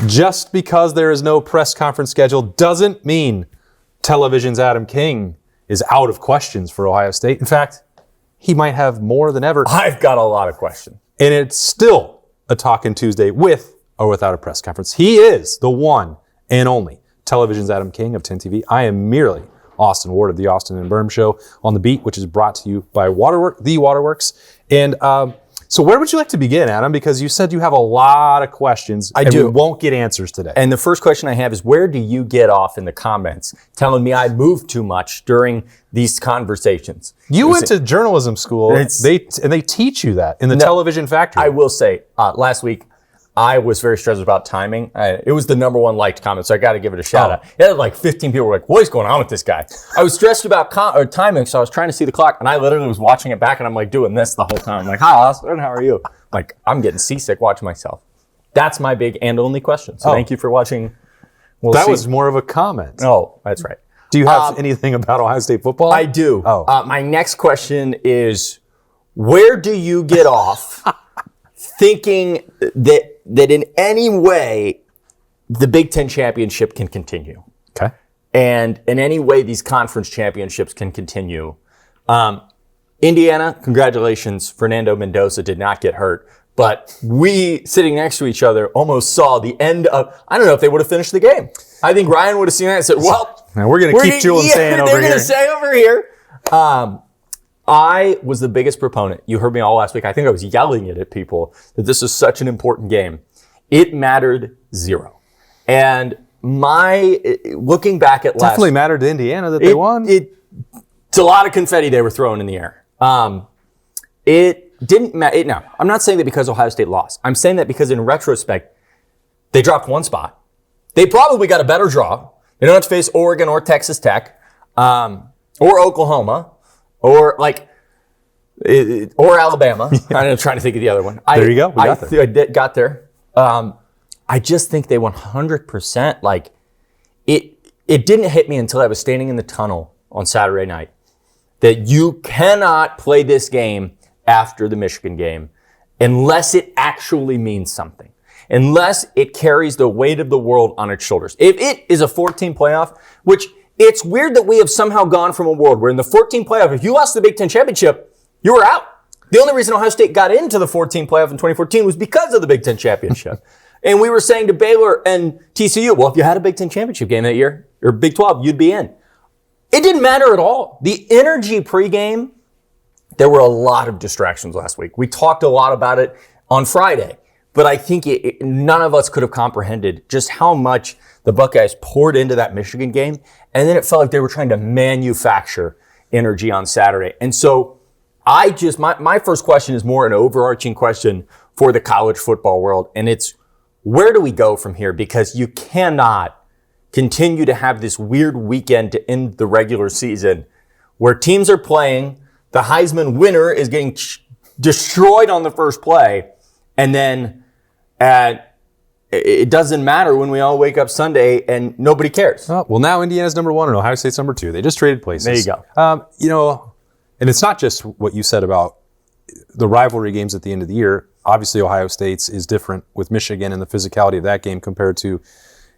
Just because there is no press conference schedule doesn't mean television's Adam King is out of questions for Ohio State. In fact, he might have more than ever. I've got a lot of questions. And it's still a Talkin' Tuesday with or without a press conference. He is the one and only television's Adam King of 10 TV. I am merely Austin Ward of the Austin and Berm Show on the Beat, which is brought to you by the Waterworks. And so where would you like to begin, Adam? Because you said you have a lot of questions. I do. We won't get answers today. And the first question I have is, where do you get off in the comments telling me I moved too much during these conversations? You went to journalism school, and they teach you that in the television factory. I will say, last week, I was very stressed about timing. It was the number one liked comment, so I got to give it a shout out. It had like 15 people were like, what is going on with this guy? I was stressed about timing, so I was trying to see the clock, and I literally was watching it back, and I'm like doing this the whole time. I'm like, hi, Austin, how are you? Like, I'm getting seasick watching myself. That's my big and only question. So thank you for watching. That was more of a comment. Oh, that's right. Do you have anything about Ohio State football? I do. My next question is, where do you get off thinking that in any way the Big Ten championship can continue? Okay. And in any way these conference championships can continue. Indiana, congratulations. Fernando Mendoza did not get hurt. But we, sitting next to each other, almost saw the end of, I don't know if they would have finished the game. I think Ryan would have seen that and said, well, now we're going to keep Jewel saying over here. They're going to say over here. I was the biggest proponent. You heard me all last week. I think I was yelling it at people that this is such an important game. It mattered zero. And looking back at definitely mattered to Indiana that they won. It's a lot of confetti they were throwing in the air. It didn't matter. No, I'm not saying that because Ohio State lost. I'm saying that because in retrospect, they dropped one spot. They probably got a better draw. They don't have to face Oregon or Texas Tech, or Oklahoma, or Alabama. I'm trying to think of the other one. There you go. We got there. I got there. I just think they 100%, it didn't hit me until I was standing in the tunnel on Saturday night that you cannot play this game after the Michigan game unless it actually means something, unless it carries the weight of the world on its shoulders. If it is a 14 playoff, which it's weird that we have somehow gone from a world where in the 14 playoff, if you lost the Big Ten championship, you were out. The only reason Ohio State got into the 14 playoff in 2014 was because of the Big Ten championship. And we were saying to Baylor and TCU, well, if you had a Big Ten championship game that year, or Big 12, you'd be in. It didn't matter at all. The energy pregame, there were a lot of distractions last week. We talked a lot about it on Friday, but I think none of us could have comprehended just how much the Buckeyes poured into that Michigan game. And then it felt like they were trying to manufacture energy on Saturday. And so my first question is more an overarching question for the college football world. And it's, where do we go from here? Because you cannot continue to have this weird weekend to end the regular season where teams are playing, the Heisman winner is getting destroyed on the first play, and then it doesn't matter when we all wake up Sunday and nobody cares. Oh, well, now Indiana's number 1 and Ohio State's number 2. They just traded places. There you go. And it's not just what you said about the rivalry games at the end of the year. Obviously, Ohio State's is different with Michigan and the physicality of that game compared to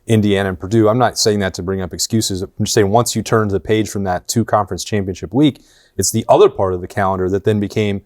Indiana and Purdue. I'm not saying that to bring up excuses. I'm just saying once you turn the page from that 2 conference championship week, it's the other part of the calendar that then became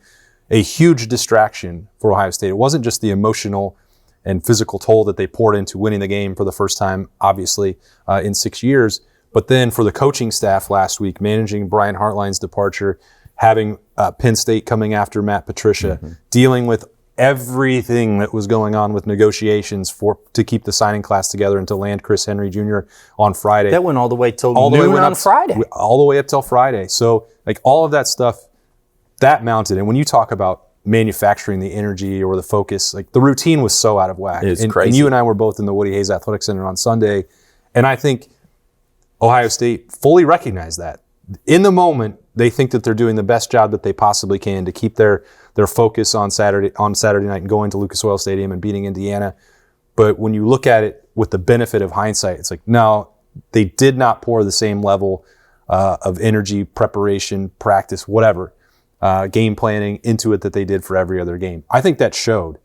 a huge distraction for Ohio State. It wasn't just the emotional and physical toll that they poured into winning the game for the first time, obviously, in 6 years, but then for the coaching staff last week, managing Brian Hartline's departure, having Penn State coming after Matt Patricia, dealing with everything that was going on with negotiations to keep the signing class together and to land Chris Henry Jr. on Friday. That went all the way till noon on Friday. All the way up till Friday. So all of that stuff, that mounted. And when you talk about manufacturing the energy or the focus, the routine was so out of whack. It's crazy. And you and I were both in the Woody Hayes Athletic Center on Sunday. And I think Ohio State fully recognized that. In the moment, they think that they're doing the best job that they possibly can to keep their focus on Saturday night and going to Lucas Oil Stadium and beating Indiana. But when you look at it with the benefit of hindsight, it's no, they did not pour the same level of energy, preparation, practice, whatever, game planning into it that they did for every other game. I think that showed.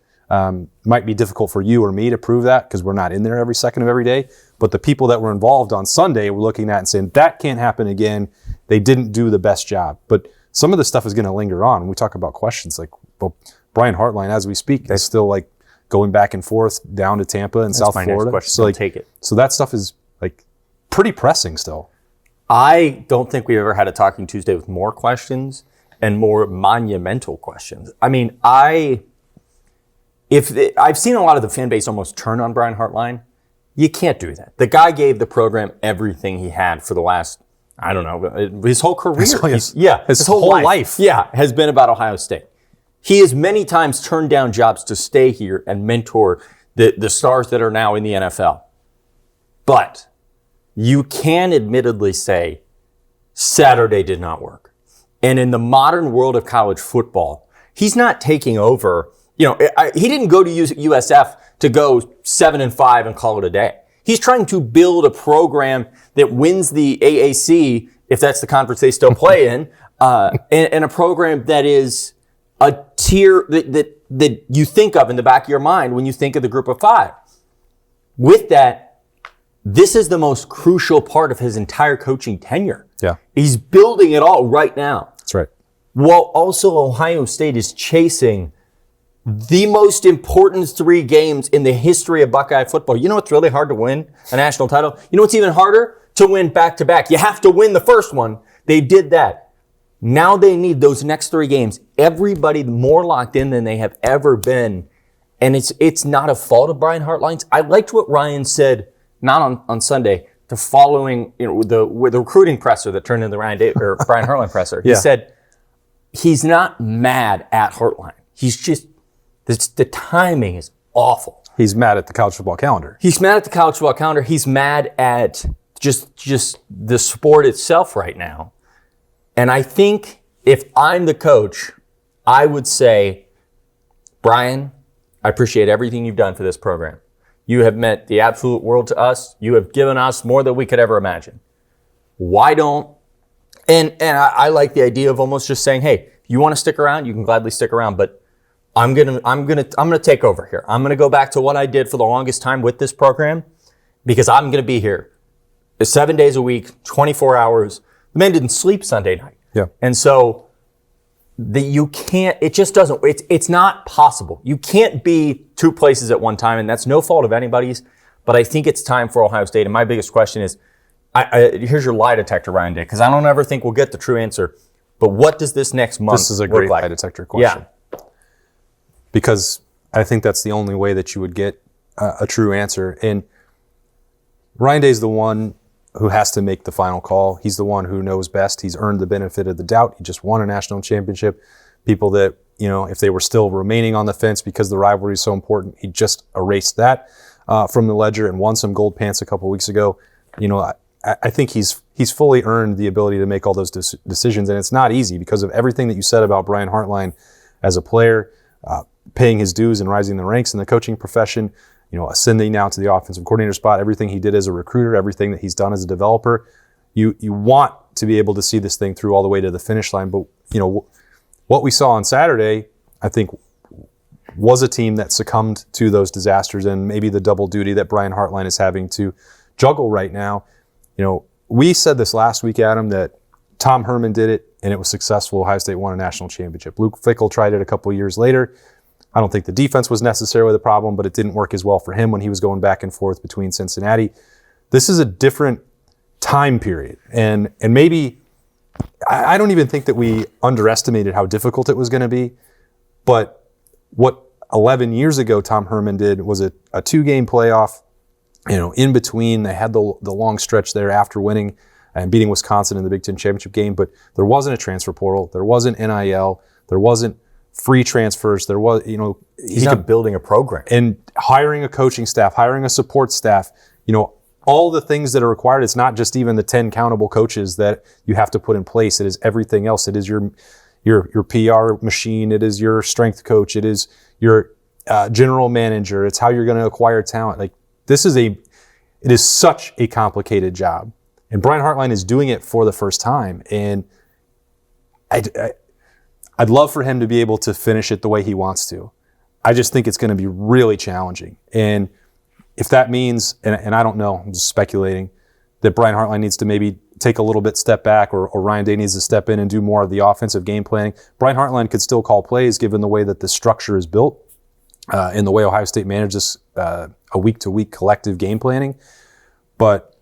Might be difficult for you or me to prove that because we're not in there every second of every day. But the people that were involved on Sunday were looking at it and saying, that can't happen again. They didn't do the best job. But some of the stuff is going to linger on. When we talk about questions like, well, Brian Hartline, as we speak, is still like going back and forth down to Tampa and South Florida. So like, take it. So that stuff is like pretty pressing still. I don't think we've ever had a Talking Tuesday with more questions and more monumental questions. I mean, I've seen a lot of the fan base almost turn on Brian Hartline. You can't do that. The guy gave the program everything he had for the last, I don't know, his whole career. His whole life. Yeah, has been about Ohio State. He has many times turned down jobs to stay here and mentor the stars that are now in the NFL. But you can admittedly say Saturday did not work. And in the modern world of college football, he's not taking over. He didn't go to USF to go 7-5 and call it a day. He's trying to build a program that wins the AAC, if that's the conference they still play in, and a program that is a tier that you think of in the back of your mind when you think of the group of five. With that, this is the most crucial part of his entire coaching tenure. Yeah. He's building it all right now. That's right. While also Ohio State is chasing the most important 3 games in the history of Buckeye football. You know what's really hard to win? A national title. You know what's even harder? To win back-to-back. You have to win the first one. They did that. Now they need those next 3 games. Everybody more locked in than they have ever been. And it's not a fault of Brian Hartline's. I liked what Ryan said, not on Sunday, to following the recruiting presser that turned into the Brian Hartline presser. He said he's not mad at Hartline. He's just the timing is awful. He's mad at the college football calendar. He's mad at the college football calendar. He's mad at just the sport itself right now. And I think if I'm the coach, I would say, Brian, I appreciate everything you've done for this program. You have meant the absolute world to us. You have given us more than we could ever imagine. Why don't, and I like the idea of almost just saying, hey, if you want to stick around, you can gladly stick around, but I'm gonna take over here. I'm gonna go back to what I did for the longest time with this program because I'm gonna be here 7 days a week, 24 hours. The man didn't sleep Sunday night. Yeah. And so it just doesn't, it's not possible. You can't be 2 places at one time, and that's no fault of anybody's, but I think it's time for Ohio State. And my biggest question is, here's your lie detector, Ryan Day, because I don't ever think we'll get the true answer, but what does this next month look like? This is a great lie detector question. Yeah. Because I think that's the only way that you would get a true answer. And Ryan Day's the one who has to make the final call. He's the one who knows best. He's earned the benefit of the doubt. He just won a national championship. People that, if they were still remaining on the fence because the rivalry is so important, he just erased that from the ledger and won some gold pants a couple weeks ago. I think he's fully earned the ability to make all those decisions. And it's not easy because of everything that you said about Brian Hartline as a player, paying his dues and rising the ranks in the coaching profession, ascending now to the offensive coordinator spot, everything he did as a recruiter, everything that he's done as a developer. You want to be able to see this thing through all the way to the finish line. But, what we saw on Saturday, I think, was a team that succumbed to those disasters and maybe the double duty that Brian Hartline is having to juggle right now. We said this last week, Adam, that Tom Herman did it and it was successful. Ohio State won a national championship. Luke Fickell tried it a couple years later. I don't think the defense was necessarily the problem, but it didn't work as well for him when he was going back and forth between Cincinnati. This is a different time period. And maybe, I don't even think that we underestimated how difficult it was going to be. But what 11 years ago Tom Herman did was a 2-game playoff. In between, they had the long stretch there after winning and beating Wisconsin in the Big Ten championship game. But there wasn't a transfer portal. There wasn't NIL. There wasn't free transfers. There was, he's not building a program and hiring a coaching staff, hiring a support staff, all the things that are required. It's not just even the 10 countable coaches that you have to put in place. It is everything else. It is your PR machine. It is your strength coach. It is your general manager. It's how you're going to acquire talent. Like it is such a complicated job. And Brian Hartline is doing it for the first time. And I'd love for him to be able to finish it the way he wants to. I just think it's going to be really challenging. And if that means, and I don't know, I'm just speculating, that Brian Hartline needs to maybe take a little bit step back, or Ryan Day needs to step in and do more of the offensive game planning. Brian Hartline could still call plays given the way that the structure is built and the way Ohio State manages a week-to-week collective game planning. But,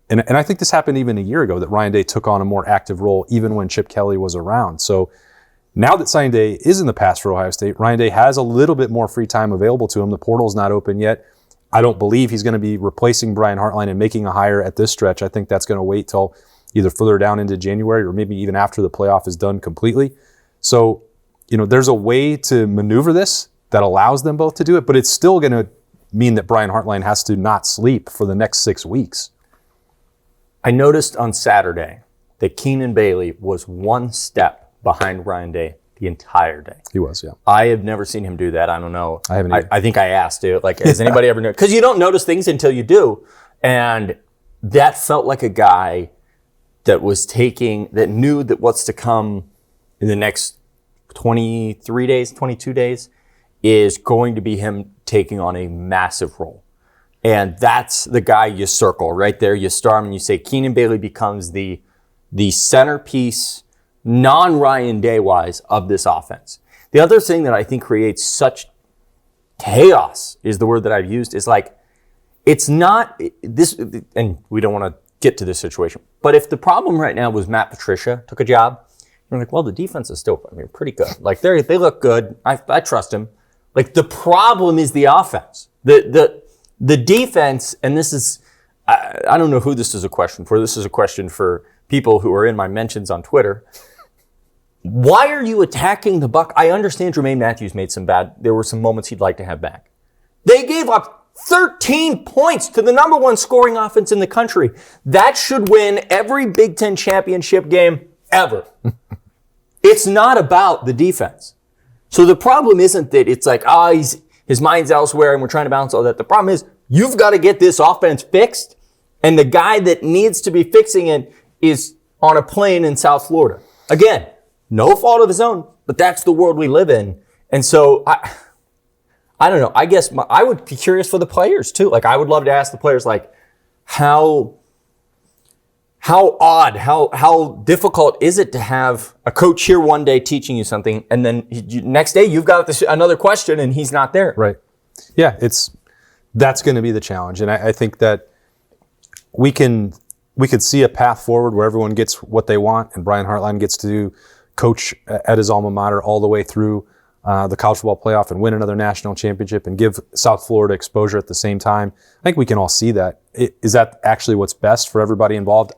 and I think this happened even a year ago, that Ryan Day took on a more active role even when Chip Kelly was around. So now that signing day is in the past for Ohio State, Ryan Day has a little bit more free time available to him. The portal's not open yet. I don't believe he's going to be replacing Brian Hartline and making a hire at this stretch. I think that's going to wait till either further down into January or maybe even after the playoff is done completely. So, there's a way to maneuver this that allows them both to do it, but it's still going to mean that Brian Hartline has to not sleep for the next 6 weeks. I noticed on Saturday that Keenan Bailey was one step behind Ryan Day the entire day. He was, yeah. I have never seen him do that. I don't know. I haven't either. I think I asked it. Like, has anybody ever noticed? Because you don't notice things until you do. And that felt like a guy that knew that what's to come in the next 23 days, 22 days is going to be him taking on a massive role. And that's the guy you circle right there. You star him and you say Keenan Bailey becomes the centerpiece, non-Ryan Day-wise, of this offense. The other thing that I think creates such chaos is the word that I've used, is like, it's not this, and we don't want to get to this situation, but if the problem right now was Matt Patricia took a job, you're like, well, the defense is still, pretty good. Like, they look good. I trust him. Like, the problem is the offense. The defense, and this is, I don't know who this is a question for. This is a question for people who are in my mentions on Twitter. Why are you attacking the Buck? I understand Jermaine Matthews made there were some moments he'd like to have back. They gave up 13 points to the number one scoring offense in the country. That should win every Big Ten championship game ever. It's not about the defense. So the problem isn't that it's like, his mind's elsewhere and we're trying to balance all that. The problem is you've got to get this offense fixed, and the guy that needs to be fixing it is on a plane in South Florida. Again, no fault of his own, but that's the world we live in. And so I don't know. I guess I would be curious for the players too. Like, I would love to ask the players, like, how odd, how difficult is it to have a coach here one day teaching you something, and then next day you've got another question and he's not there. Right. Yeah, that's going to be the challenge. And I think that we could see a path forward where everyone gets what they want, and Brian Hartline gets to coach at his alma mater all the way through the college football playoff and win another national championship and give South Florida exposure at the same time. I think we can all see that. Is that actually what's best for everybody involved?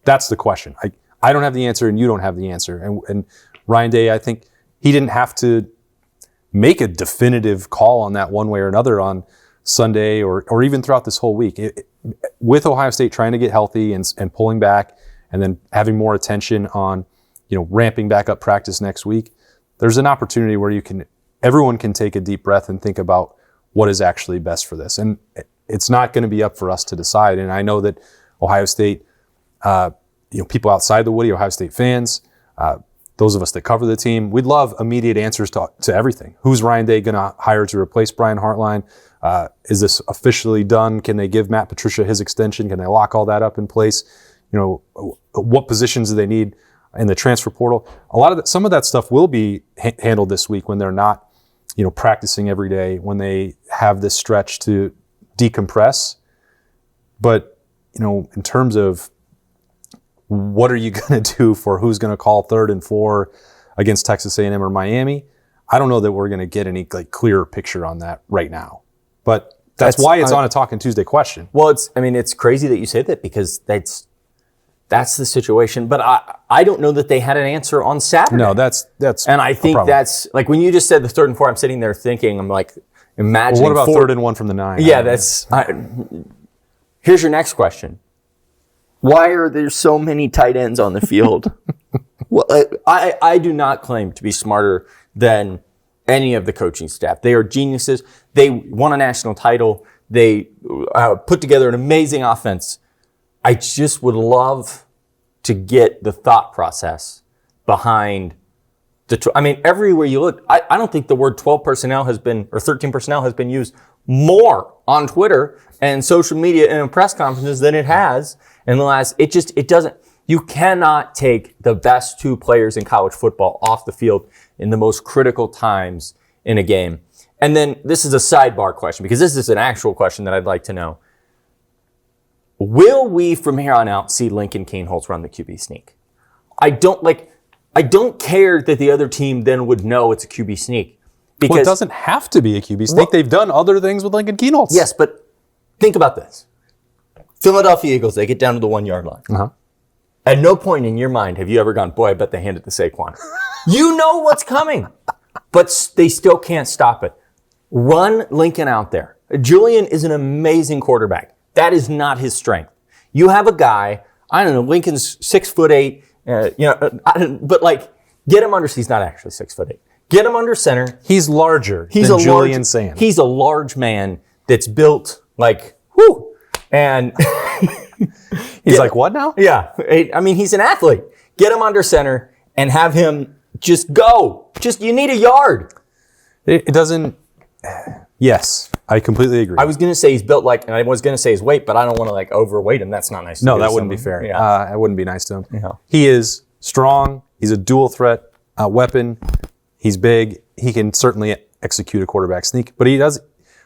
That's the question. I don't have the answer, and you don't have the answer. And Ryan Day, I think he didn't have to make a definitive call on that one way or another on Sunday or even throughout this whole week. With Ohio State trying to get healthy and pulling back, and then having more attention on, ramping back up practice next week, there's an opportunity where everyone can take a deep breath and think about what is actually best for this. And it's not going to be up for us to decide. And I know that Ohio State, people outside the Woody, Ohio State fans, those of us that cover the team, we'd love immediate answers to everything. Who's Ryan Day going to hire to replace Brian Hartline? Is this officially done? Can they give Matt Patricia his extension? Can they lock all that up in place? What positions do they need in the transfer portal? Some of that stuff will be handled this week when they're not, practicing every day, when they have this stretch to decompress. But, in terms of what are you going to do for who's going to call 3rd and 4 against Texas A&M or Miami, I don't know that we're going to get any clearer picture on that right now. But that's why it's on a Talking Tuesday question. Well, it's crazy that you say that, because that's the situation. But I don't know that they had an answer on Saturday. No, that's and I think that's, like, when you just said the 3rd and 4, I'm sitting there thinking, I'm like, imagining. Well, what about 3rd and 1 from the 9? Yeah, here's your next question. Why are there so many tight ends on the field? Well, I do not claim to be smarter than any of the coaching staff. They are geniuses. They won a national title. They put together an amazing offense. I just would love to get the thought process behind everywhere you look, I don't think the word 12 personnel has been, or 13 personnel has been used more on Twitter and social media and in press conferences than it has in the last, it doesn't, you cannot take the best 2 players in college football off the field in the most critical times in a game. And then this is a sidebar question, because this is an actual question that I'd like to know. Will we from here on out see Lincoln Kienholz run the QB sneak? I don't care that the other team then would know it's a QB sneak. Because Well, it doesn't have to be a QB sneak. They've done other things with Lincoln Kienholz. Yes, but think about this. Philadelphia Eagles, they get down to the 1-yard line. Uh-huh. At no point in your mind have you ever gone, boy, I bet they hand it to Saquon. You know what's coming, but they still can't stop it. Run Lincoln out there. Julian is an amazing quarterback. That is not his strength. You have a guy, I don't know, Lincoln's 6'8", but like, get him under, he's not actually 6'8". Get him under center. He's larger than Julian Sand. He's a large man that's built like, whoo, and he's like, what now? Yeah. I mean, he's an athlete. Get him under center and have him just go. You need a yard. It doesn't. Yes, I completely agree. I was going to say he's built like, and I was going to say his weight, but I don't want to like overweight him. That's not nice. No, that wouldn't be fair. Yeah. That wouldn't be nice to him. Yeah. He is strong. He's a dual threat weapon. He's big. He can certainly execute a quarterback sneak, but he does.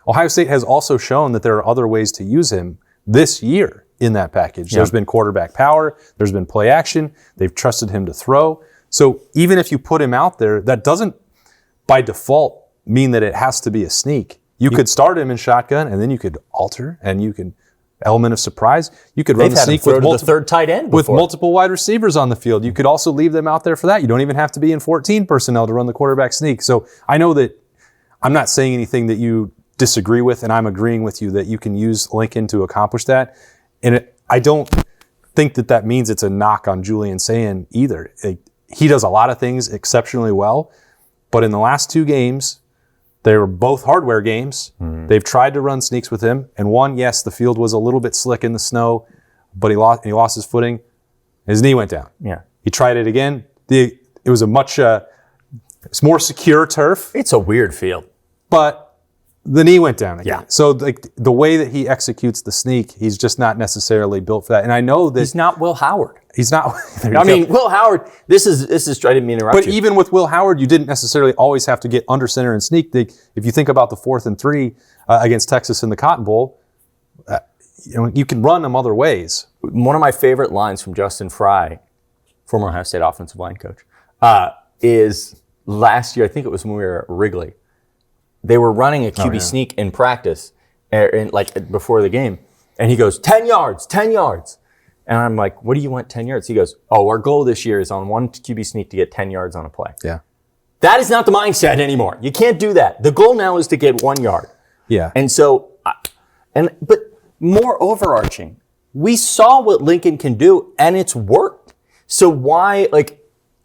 Ohio State has also shown that there are other ways to use him this year in that package. Yeah. There's been quarterback power. There's been play action. They've trusted him to throw. So even if you put him out there, that doesn't by default mean that it has to be a sneak. You could start him in shotgun, and then you could alter, and you can element of surprise. You could run the sneak with the third tight end with multiple wide receivers on the field. You could also leave them out there for that. You don't even have to be in 14 personnel to run the quarterback sneak. So I know that I'm not saying anything that you disagree with, and I'm agreeing with you that you can use Lincoln to accomplish that. And I don't think that means it's a knock on Julian Sand either. He does a lot of things exceptionally well, but in the last 2 games, they were both hardware games. Mm-hmm. They've tried to run sneaks with him. And one, yes, the field was a little bit slick in the snow, but he lost his footing. His knee went down. Yeah. He tried it again. It was a much it's more secure turf. It's a weird field. But the knee went down again. Yeah. So the way that he executes the sneak, he's just not necessarily built for that. And I know that he's not Will Howard. He's not. Will Howard. This is. I didn't mean to interrupt you. But even with Will Howard, you didn't necessarily always have to get under center and sneak. If you think about the 4th and 3 against Texas in the Cotton Bowl, you can run them other ways. One of my favorite lines from Justin Fry, former Ohio State offensive line coach, is last year. I think it was when we were at Wrigley. They were running a QB sneak in practice, before the game, and he goes 10 yards, 10 yards. And I'm like, what do you want 10 yards? He goes, our goal this year is on one QB sneak to get 10 yards on a play. Yeah. That is not the mindset anymore. You can't do that. The goal now is to get 1 yard. Yeah. And so, but more overarching, we saw what Lincoln can do, and it's worked. So why,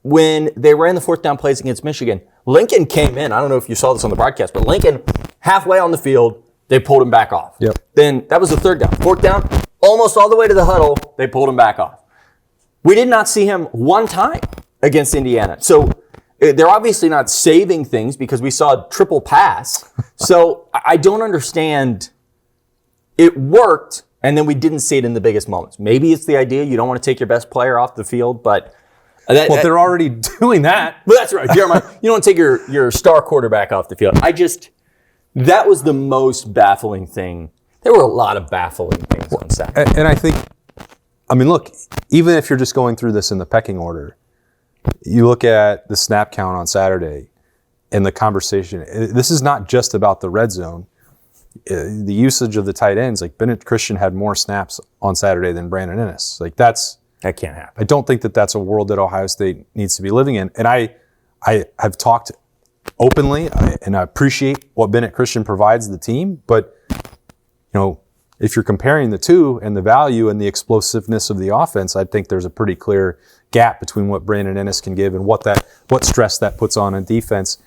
when they ran the 4th down plays against Michigan, Lincoln came in. I don't know if you saw this on the broadcast, but Lincoln, halfway on the field, they pulled him back off. Yep. Then that was the 3rd down. 4th down, almost all the way to the huddle, they pulled him back off. We did not see him one time against Indiana. So they're obviously not saving things because we saw a triple pass. So I don't understand. It worked, and then we didn't see it in the biggest moments. Maybe it's the idea you don't want to take your best player off the field, but they're already doing that. Well, that's right, Jeremiah. You don't take your star quarterback off the field. That was the most baffling thing. There were a lot of baffling things on Saturday. And I think, look, even if you're just going through this in the pecking order, you look at the snap count on Saturday and the conversation. This is not just about the red zone. The usage of the tight ends, Bennett Christian had more snaps on Saturday than Brandon Ennis. That can't happen. I don't think that that's a world that Ohio State needs to be living in. And I have talked openly, and I appreciate what Bennett Christian provides the team. But, if you're comparing the two and the value and the explosiveness of the offense, I think there's a pretty clear gap between what Brandon Ennis can give and what stress that puts on a defense,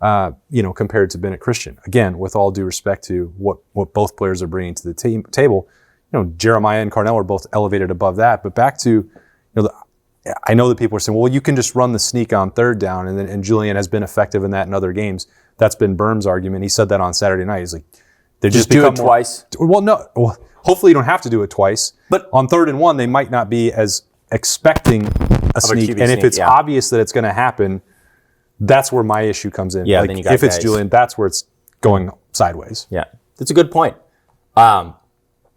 compared to Bennett Christian. Again, with all due respect to what both players are bringing to the table. Jeremiah and Carnell are both elevated above that. But back to, I know that people are saying, well, you can just run the sneak on third down, and Julian has been effective in that in other games. That's been Berm's argument. He said that on Saturday night. He's like, they just do it twice. Well, no. Well, hopefully you don't have to do it twice. But on 3rd and 1, they might not be as expecting a sneak. And if it's obvious that it's going to happen, that's where my issue comes in. Yeah, like, then you got if it's Julian, that's where it's going sideways. Yeah, that's a good point. But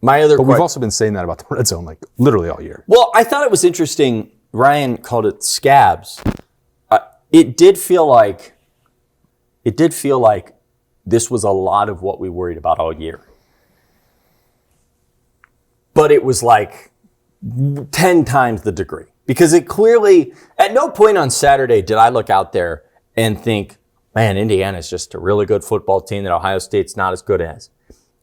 we've also been saying that about the red zone, like literally all year. Well, I thought it was interesting. Ryan called it scabs. It did feel like this was a lot of what we worried about all year. But it was like 10 times the degree. Because it clearly, at no point on Saturday did I look out there and think, man, Indiana's just a really good football team that Ohio State's not as good as.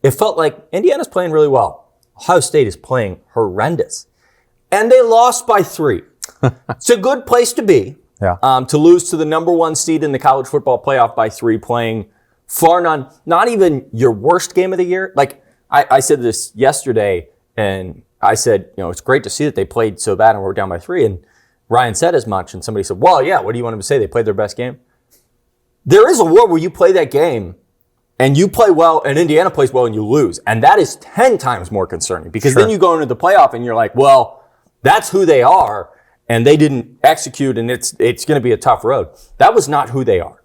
It felt like Indiana's playing really well. Ohio State is playing horrendous. And they lost by 3. It's a good place to be. Yeah. To lose to the number 1 seed in the college football playoff by 3, playing far not even your worst game of the year. Like, I said this yesterday, and I said, it's great to see that they played so bad and we're down by 3. And Ryan said as much, and somebody said, well, yeah, what do you want him to say? They played their best game? There is a war where you play that game and you play well and Indiana plays well and you lose. And that is 10 times more concerning because then you go into the playoff and you're like, well, that's who they are and they didn't execute and it's going to be a tough road. That was not who they are.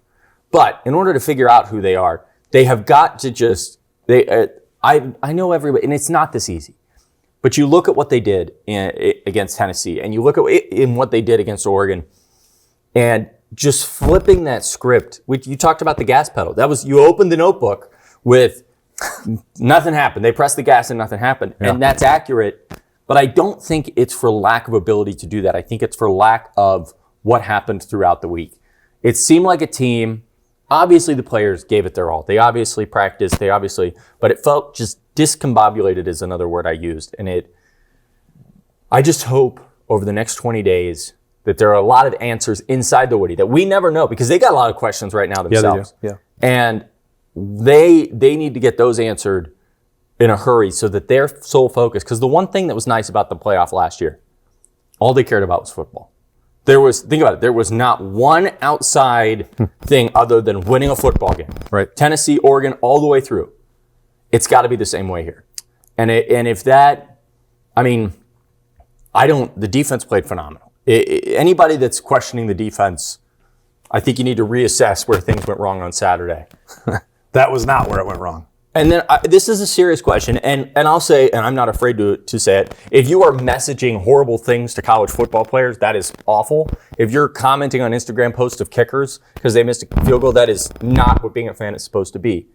But in order to figure out who they are, they have got to just, I know everybody, and it's not this easy. But you look at what they did against Tennessee, and you look at what they did against Oregon, and just flipping that script. You talked about the gas pedal. That was, you opened the notebook with nothing happened. They pressed the gas and nothing happened. Yeah. And that's accurate. But I don't think it's for lack of ability to do that. I think it's for lack of what happened throughout the week. It seemed like a team. Obviously, the players gave it their all. They obviously practiced. But it felt just discombobulated is another word I used. And I just hope over the next 20 days that there are a lot of answers inside the Woody that we never know because they got a lot of questions right now themselves. Yeah, they do. Yeah. And they need to get those answered in a hurry so that they're sole focus. Because the one thing that was nice about the playoff last year, all they cared about was football. Think about it, there was not one outside thing other than winning a football game. Right. Tennessee, Oregon, all the way through. It's got to be the same way here. And if that, the defense played phenomenal. Anybody that's questioning the defense, I think you need to reassess where things went wrong on Saturday. That was not where it went wrong. And then this is a serious question, and I'll say, and I'm not afraid to say it, if you are messaging horrible things to college football players, that is awful. If you're commenting on Instagram posts of kickers because they missed a field goal, that is not what being a fan is supposed to be.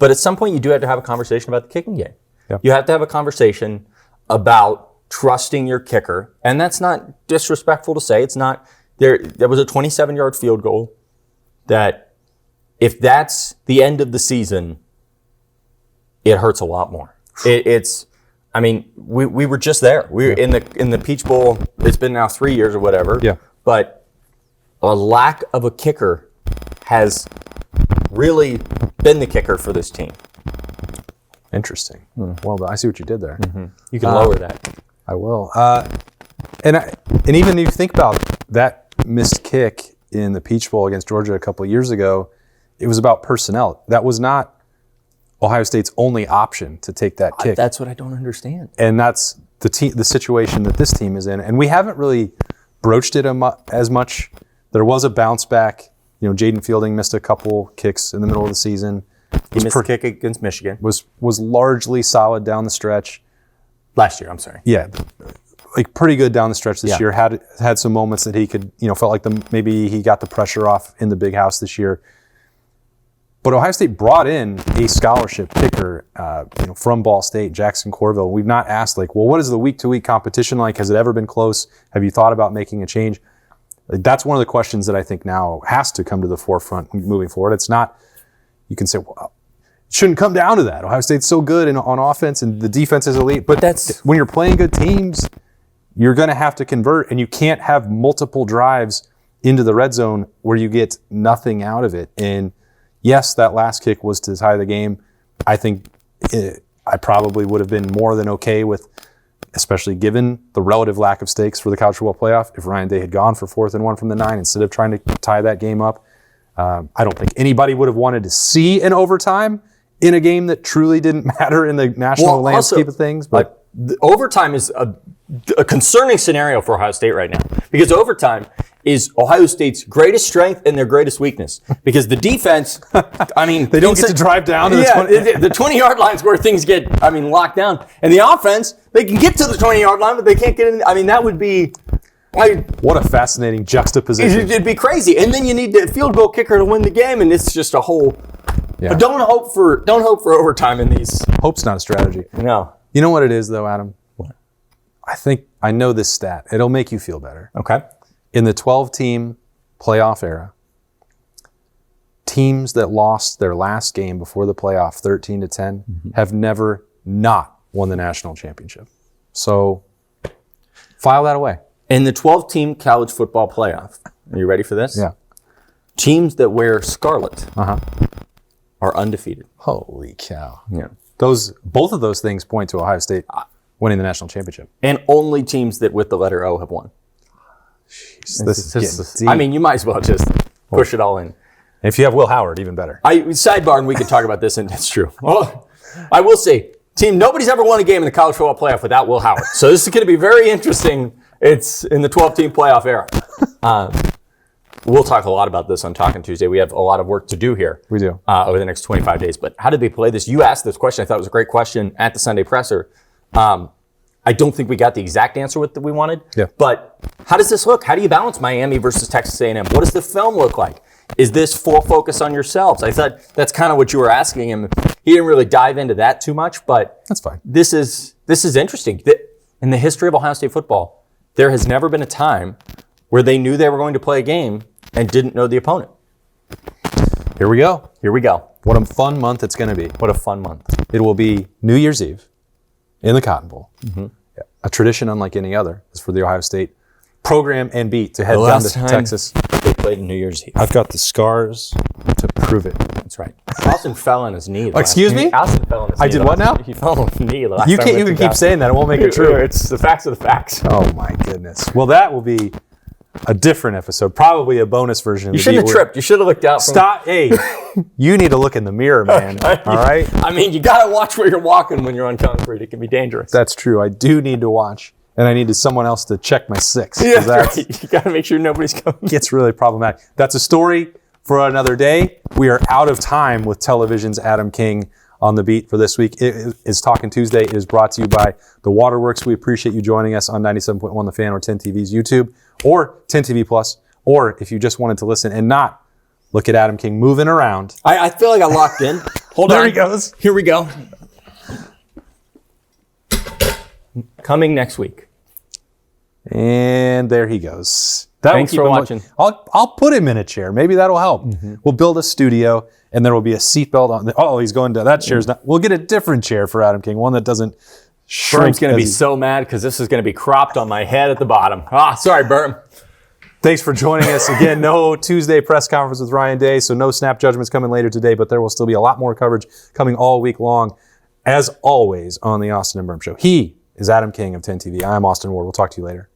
But at some point, you do have to have a conversation about the kicking game. Yeah. You have to have a conversation about trusting your kicker, and that's not disrespectful to say. It's not. There was a 27-yard field goal that if that's the end of the season, it hurts a lot more. We were just there. We were in the Peach Bowl. It's been now 3 years or whatever. Yeah. But a lack of a kicker has really been the kicker for this team. Interesting. Well, I see what you did there. Mm-hmm. You can lower that. I will. And even if you think about that missed kick in the Peach Bowl against Georgia a couple of years ago, it was about personnel. That was not Ohio State's only option to take that kick. That's what I don't understand. And that's the situation that this team is in. And we haven't really broached it as much. There was a bounce back. Jaden Fielding missed a couple kicks in the middle of the season. He missed a kick against Michigan. Was largely solid down the stretch. Last year, I'm sorry. Yeah. Like pretty good down the stretch this year. Had some moments that he could, felt like maybe he got the pressure off in the big house this year. But Ohio State brought in a scholarship kicker, from Ball State, Jackson Corville. We've not asked, what is the week-to-week competition like? Has it ever been close? Have you thought about making a change? That's one of the questions that I think now has to come to the forefront moving forward. It's not, you can say, well, it shouldn't come down to that. Ohio State's so good on offense and the defense is elite. But when you're playing good teams, you're going to have to convert, and you can't have multiple drives into the red zone where you get nothing out of it. And yes, that last kick was to tie the game. I think I probably would have been more than okay with especially given the relative lack of stakes for the college football playoff, if Ryan Day had gone for 4th and 1 from the 9 instead of trying to tie that game up. I don't think anybody would have wanted to see an overtime in a game that truly didn't matter in the national landscape of things. But the overtime is a concerning scenario for Ohio State right now, because overtime is Ohio State's greatest strength and their greatest weakness. Because the defense, I mean, they don't get to drive down to the 20-yard line is where things get, locked down. And the offense, they can get to the 20-yard line, but they can't get in. I mean, that would be... what a fascinating juxtaposition. It'd be crazy. And then you need the field goal kicker to win the game, and it's just a whole... Yeah. Don't hope for overtime in these. Hope's not a strategy. No. You know what it is, though, Adam? What? I know this stat. It'll make you feel better. Okay. In the 12-team playoff era, teams that lost their last game before the playoff, 13-10, have never not won the national championship. So file that away. In the 12-team college football playoff, are you ready for this? Yeah. Teams that wear scarlet are undefeated. Holy cow. Yeah. Both of those things point to Ohio State winning the national championship. And only teams that with the letter O have won. Jeez, this is getting deep. I mean, you might as well just push it all in. If you have Will Howard, even better. Sidebar, and we can talk about this, and it's true. Well, I will say, nobody's ever won a game in the college football playoff without Will Howard. So this is going to be very interesting. It's in the 12-team playoff era. We'll talk a lot about this on Talking Tuesday. We have a lot of work to do here. We do. Over the next 25 days. But how did they play this? You asked this question. I thought it was a great question at the Sunday presser. I don't think we got the exact answer that we wanted. Yeah. But how does this look? How do you balance Miami versus Texas A&M? What does the film look like? Is this full focus on yourselves? I thought that's kind of what you were asking him. He didn't really dive into that too much, but that's fine. This is interesting. In the history of Ohio State football, there has never been a time where they knew they were going to play a game and didn't know the opponent. Here we go. Here we go. What a fun month it's going to be. What a fun month. It will be New Year's Eve in the Cotton Bowl. Yeah. A tradition unlike any other is for the Ohio State program and beat to head down to Texas. They played New Year's Eve. I've got the scars to prove it. That's right. Austin fell on his knee. Excuse me? Austin fell on his knee. I did what now? He fell on his knee last You can keep saying that. It won't make it true. It's the facts of the facts. Oh, my goodness. Well, that will be a different episode, probably a bonus version. You shouldn't have tripped. You should have looked out. Stop. Hey, you need to look in the mirror, man. All right? I mean, you got to watch where you're walking when you're on concrete. It can be dangerous. That's true. I do need to watch. And I needed someone else to check my 6. Yeah, that's right. You got to make sure nobody's coming. Gets really problematic. That's a story for another day. We are out of time with television's Adam King on the beat for this week. It is Talking Tuesday. It is brought to you by the Waterworks. We appreciate you joining us on 97.1 The Fan or 10 TV's YouTube or 10 TV Plus, or if you just wanted to listen and not look at Adam King moving around. I feel like I locked in. Hold on. There he goes. Here we go. Coming next week. And there he goes. Thanks for watching. I'll put him in a chair. Maybe that'll help. We'll build a studio, and there will be a seatbelt on. He's going to that chair's not. We'll get a different chair for Adam King, one that doesn't shrink. Berm's going to be so mad because this is going to be cropped on my head at the bottom. Sorry, Berm. Thanks for joining us again. No Tuesday press conference with Ryan Day, so no snap judgments coming later today, but there will still be a lot more coverage coming all week long, as always, on the Austin and Berm Show. He is Adam King of 10 TV. I'm Austin Ward. We'll talk to you later.